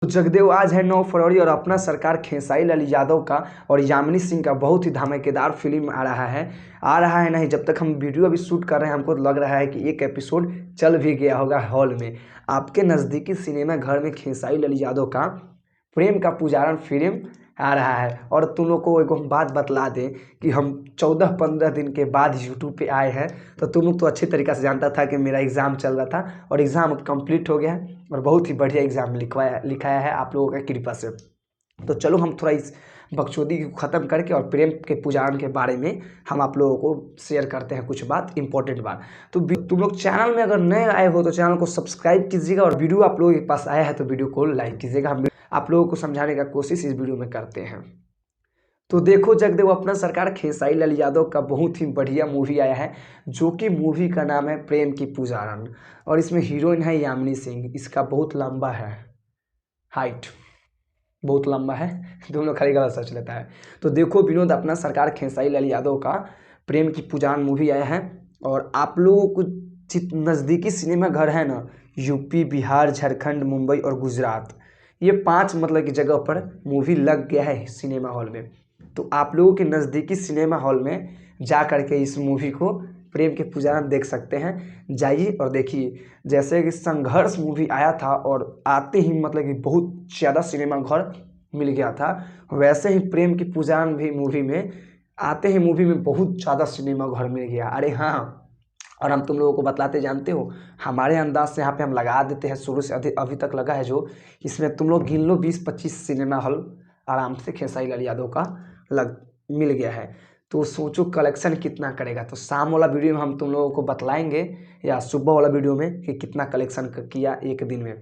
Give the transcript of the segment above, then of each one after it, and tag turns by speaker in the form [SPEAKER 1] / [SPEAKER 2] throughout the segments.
[SPEAKER 1] जगदेव आज है 9 फरवरी और अपना सरकार खेसारी लाल यादव का और यामिनी सिंह का बहुत ही धमाकेदार फिल्म आ रहा है नहीं, जब तक हम वीडियो अभी शूट कर रहे हैं हमको लग रहा है कि एक एपिसोड चल भी गया होगा हॉल में। आपके नज़दीकी सिनेमा घर में खेसारी लाल यादव का प्रेम का पुजारन फिल्म आ रहा है। और तुम लोग को एक बात बतला दें कि हम 14-15 दिन के बाद यूट्यूब पे आए हैं, तो तुम लोग तो अच्छी तरीक़े से जानता था कि मेरा एग्ज़ाम चल रहा था और एग्ज़ाम अब कंप्लीट हो गया है और बहुत ही बढ़िया एग्ज़ाम लिखाया है आप लोगों की कृपा से। तो चलो हम थोड़ा इस बकचोदी को ख़त्म करके और प्रेम के पुजारन के बारे में हम आप लोगों को शेयर करते हैं कुछ बात, इंपॉर्टेंट बात। तो तुम लोग चैनल में अगर नए आए हो तो चैनल को सब्सक्राइब कीजिएगा और वीडियो आप लोगों के पास आया है तो वीडियो को लाइक कीजिएगा। हम आप लोगों को समझाने का कोशिश इस वीडियो में करते हैं। तो देखो जगदेव अपना सरकार खेसारी लाल यादव का बहुत ही बढ़िया मूवी आया है, जो कि मूवी का नाम है प्रेम की पुजारन और इसमें हीरोइन है यामिनी सिंह। इसका बहुत लंबा है, हाइट बहुत लंबा है, तुम लोग खाली गलत सोच लेता है। तो देखो विनोद अपना सरकार खेसारी लाल यादव का प्रेम की पुजारन मूवी आया है और आप लोगों को नज़दीकी सिनेमा घर है ना, यूपी, बिहार, झारखंड, मुंबई और गुजरात, ये 5 मतलब की जगह पर मूवी लग गया है सिनेमा हॉल में। तो आप लोगों के नज़दीकी सिनेमा हॉल में जा कर के इस मूवी को प्रेम के पुजारन देख सकते हैं। जाइए और देखिए। जैसे कि संघर्ष मूवी आया था और आते ही मतलब कि बहुत ज़्यादा सिनेमा घर मिल गया था, वैसे ही प्रेम की पुजारन भी मूवी में आते ही मूवी में बहुत ज़्यादा सिनेमा घर मिल गया। अरे हाँ, और हम तुम लोगों को बतलाते जानते हो, हमारे अंदाज से यहाँ पे हम लगा देते हैं, शुरू से अभी तक लगा है जो, इसमें तुम लोग गिन लो 20-25 सिनेमा हॉल आराम से खेसारी लाल यादव का मिल गया है। तो सोचो कलेक्शन कितना करेगा। तो शाम वाला वीडियो में हम तुम लोगों को बतलाएंगे या सुबह वाला वीडियो में कि कितना कलेक्शन किया एक दिन में।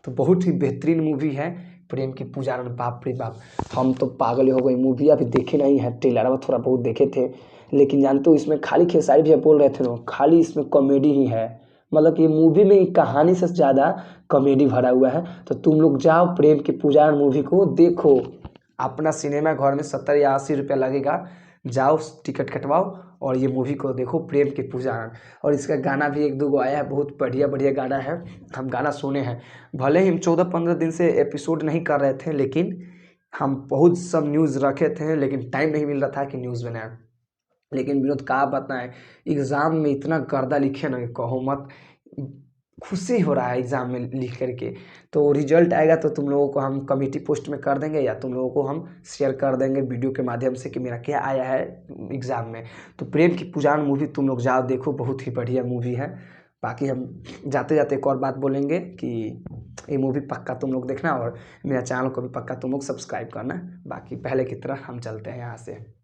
[SPEAKER 1] तो बहुत ही बेहतरीन मूवी है प्रेम की पुजारन। बाप रे बाप, हम तो पागल हो गए। मूवी अभी देखे नहीं है, ट्रेलर में थोड़ा बहुत देखे थे, लेकिन जानते हो इसमें खाली खेसारी भैया बोल रहे थे ना, खाली इसमें कॉमेडी ही है। मतलब कि मूवी में कहानी से ज़्यादा कॉमेडी भरा हुआ है। तो तुम लोग जाओ प्रेम की पुजारन मूवी को देखो। अपना सिनेमा घर में 70 या 80 रुपया लगेगा, जाओ टिकट कटवाओ और ये मूवी को देखो प्रेम की पुजारन। और इसका गाना भी 1-2 गो आया है, बहुत बढ़िया बढ़िया गाना है, हम गाना सुने हैं। भले ही हम 14-15 दिन से एपिसोड नहीं कर रहे थे, लेकिन हम बहुत सब न्यूज़ रखे थे, लेकिन टाइम नहीं मिल रहा था कि न्यूज़ बनाए। लेकिन विनोद का बताएं, एग्ज़ाम में इतना गर्दा लिखे ना कि कहो मत। खुशी हो रहा है एग्ज़ाम में लिख करके। तो रिजल्ट आएगा तो तुम लोगों को हम कमेटी पोस्ट में कर देंगे या तुम लोगों को हम शेयर कर देंगे वीडियो के माध्यम से कि मेरा क्या आया है एग्ज़ाम में। तो प्रेम की पुजारन मूवी तुम लोग जाओ देखो, बहुत ही बढ़िया मूवी है। बाकी हम जाते जाते एक और बात बोलेंगे कि ये मूवी पक्का तुम लोग देखना और मेरा चैनल को भी पक्का तुम लोग सब्सक्राइब करना। बाकी पहले की तरह हम चलते हैं यहाँ से।